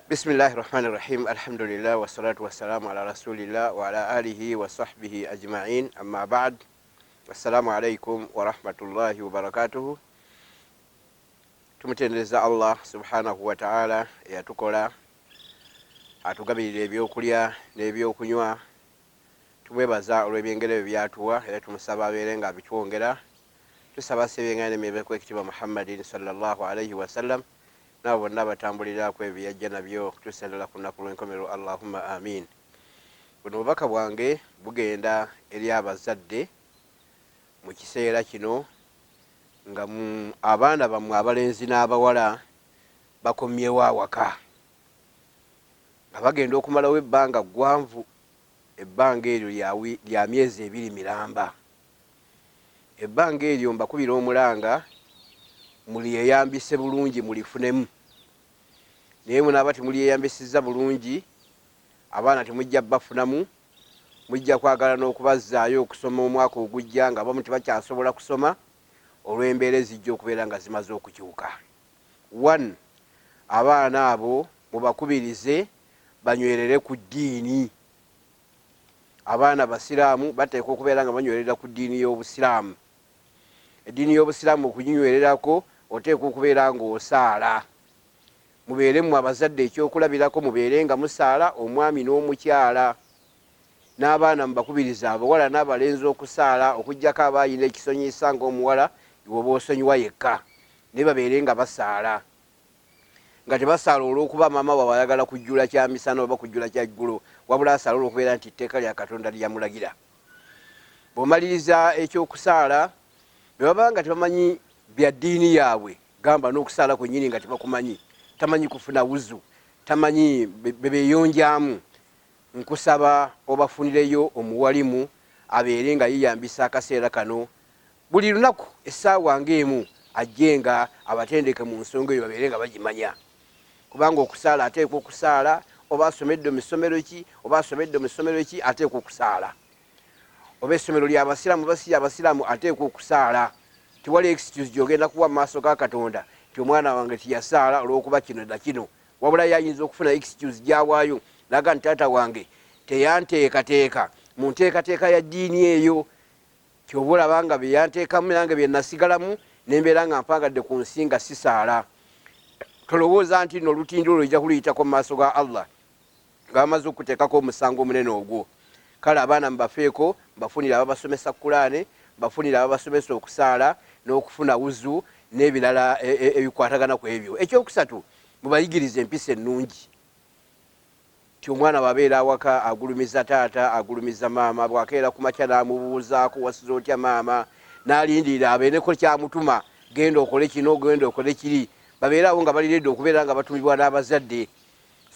Bismillahirrahmanirrahim. Alhamdulillah wassalatu wassalamu ala rasulillah wa ala alihi wa sahbihi ajma'in. Amma ba'd. Assalamu alaikum wa rahmatullahi wa barakatuhu. Tumutendereza Allah subhanahu wa ta'ala eyatukola atugabirira ebyokulya n'ebyokunywa. Tumwebaza olw'ebyengero byatuwa era tumusaba abeere nga abitwongera. Tusaba sebengane n'emibeko kw'ekitiibwa Muhammadin sallallahu alayhi wa sallam nabo bonna batambulira ku ebyajja nabyo tusalira ku nnaku lw'enkomero. Allahumma amin. Buno bubaka bwange bugenda eri abazadde mu kiseera kino nga abaana bammwe abalenzi n'abawala bakomyewo awaka nga bagenda okumalawo ebbanga ggwanvu. Ebbanga eryo lya myezi 2 miramba. Ebbanga eryo mbakubira omulanga muliyeyambise bulungi mulifunemu. Naye munaaba temuliyeyambisiza bulungi abaana temujja bafunamu, mujja kwagala n'okubazaayo okusoma omwaka ogujja nga abamu tebakyasobola kusoma olw'embeera ezijja okubeera nga zimaze okukyuka. 1. Abaana abo mubakubirize banywerere ku ddiini. Abaana basiraamu bateekwa okubeera nga banywerera ku ddiini y'obusiraamu. Eddiini y'obusiraamu okuginywererako oteekwa okubeera ng'osaala. Mubeeremu abazadde ekyokulabirako, mubeere nga musaala omwami n'omukyala. N'abaana mubakubiriza abawala n'abalenzi okusaala okuggyako abaayina ekisonyisa ng'omuwala iwe osonyiwa yekka. Naye babeere nga basaala. Nga tebasaala olw'okuba maama waabwe ayagala kujjula kya misana oba kujjula kya ggulo, wabula asaala olw'okubeera nti etteeka lya Katonda lyamulagira. Bw'omaliriza ekyokusaala bwe baba nga tebamanyi bya ddiini yaabwe, gamba n'okusaala kwennyini nga tebakumanyi, tamanyi kufuna wuzu, tamanyi bebeeyonjamu, nkusaba obafunireyo omuwalimu abeere nga yiyambisa akaseera kano buli lunaku essaawa ng'emu, ajje nga abatendeke mu nsonga eyo babeere nga bagimanya. Kubanga okusaala ateekwa okusaala, oba asomedde mu ssomero ki, oba asomedde mu ssomero ki, ateekwa okusaala. Oba essomero ly'abasiraamu oba si abasiraamu, ateekwa okusaala. Tewali excuse gy'ogenda kuwa mu maaso ga Katonda ti omwana wange tiyasaala olw'okuba kino na kino. Wabula yayinza okufuna excuse gy'awaayo naga nti taata wange teyanteekateeka mu nteekateeka ya ddiini eyo. Kyoba olaba nga bye yanteekamu nange bye nasigalamu nembeera nga mpangadde ku nsi nga sisaala. Tolowooza nti no olutindo olwo ojja kuluyitako mu maaso ga Allah nga bamaze okuteekako omusango omunene ogwo. Kale abaana mubafeeko, mbafunire ababasomesa Kulaani, mbafunire ababasomesa okusaala n'okufuna wuzu n'ebirala ebikwatagana ku ebyo. Ekyokusatu, mubayigirize empisa ennungi. Ti omwana bw'abeera awaka agulumiza taata, agulumiza maama, bw'akeera ku makya n'amubuuzaako wasiza otya maama, n'alindirira abeereko kyamutuma, genda okole kino, genda okole kiri. Babeerawo nga baliredde okubeera nga batumibwa n'abazadde.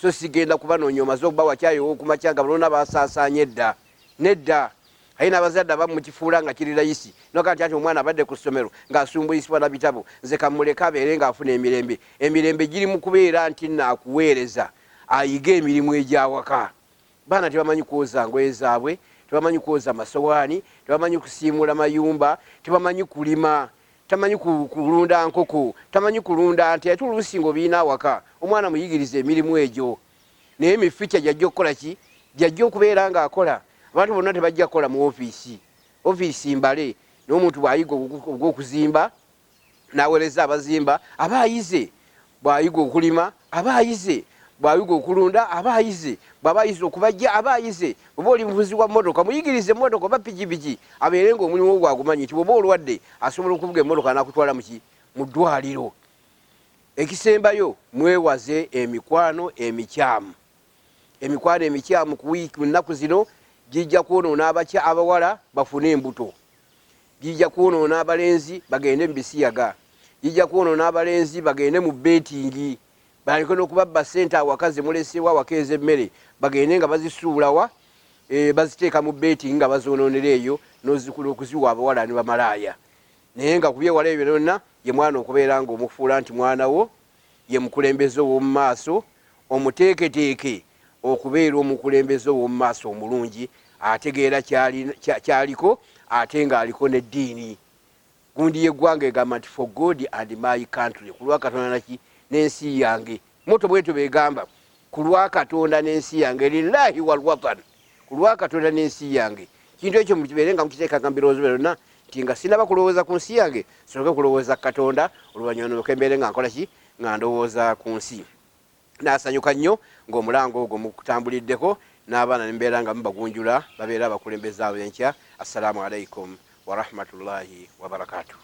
So sigenda kubanoonya omaze okuba wakyayowo ku makya nga balona basaasaanya edda. Nedda. Aye n'abazadde abamu mukifuula nga kiri layisi. Noga nti ati omwana abadde ku ssomero ng'asumbuyisibwa na bitabo, nze kamuleka abeere ng'afuna emirembe. Emirembe giri mu kubeera nti naakuweereza ayiga emirimu egy'awaka. Baana tebamanyi kwoza ngoye zaabwe, tebamanyi kwoza masowaani, tebamanyi kusiimula mayumba, tebamanyi kulima, tamanyi kulunda nkoko, tamanyi kulunda nti ate oluusi ng'obiina awaka. Omwana muyigirize emirimu egyo. Naye emifica gyajja okukola ki? Gyajja okubeera ng'akola. Abantu bonna tebajja kukola mu ofiisi. Ofiisi mbale. N'omuntu bw'ayiga ogw'okuzimba n'aweereza abazimba aba ayize. Bw'ayiga okulima aba ayize. Bw'ayiga okulunda aba ayize. Bw'aba ayize okubajja aba ayize. Bw'oba oli muvuzi wa mmotoka muyigirize emmotoka oba pikipiki abeere ng'omulimu gwagumanyi nti bw'oba olwadde asobola okuvuga emmotoka n'akutwala mu ddwaliro. Ekisembayo mwewaze emikwano emikyamu. Emikwano emikyamu ku wiiki mu nnaku zino gijja kwonoona abawala bafune embuto. Gijja kwonoona abalenzi bagende mu bisiyaga. Gijja kwonoona abalenzi bagende mu betingi. Baleke n'okubabba ssente awaka ze muleseewo awaka ez'emmere bagende nga bazisuulawa, baziteeka mu betingi nga bazoonoonera eyo n'ozikula okuziwa abawala ne bamalaaya. Naye nga ku byewala ebyo byonna ye mwana okubeera ng'omufuula nti mwana wo, ye mukulembeze ow'omu maaso, omuteeketeeke okubeera omukulembeze ow'omu maaso omulungi, ategeera kyaliko ate ng'aliko n'eddiini. Gundi yeggwanga egamba nti for God and my country, kulwa Katonda naki n'ensi yange. Moto bwetu begamba ku lwa Katonda n'ensi yange, lillahi wal watan, ku lwa Katonda n'ensi yange. Kintu ekyo mukibeere nga mukiteekanga mu birowoozo byonna nti nga sinaba kulowooza ku nsi yange soke kulowooza Katonda, oluvannyuma noloke mbeere nga nkola ki, nga ndowooza ku nsi. Naasanyuka nnyo ng'omulango ogwo mukutambuliddeko n'abaana ne mbeera nga mubagunjula babeera abakulembeze ab'enkya. Assalamu alaikum wa rahmatullahi wa barakatuh.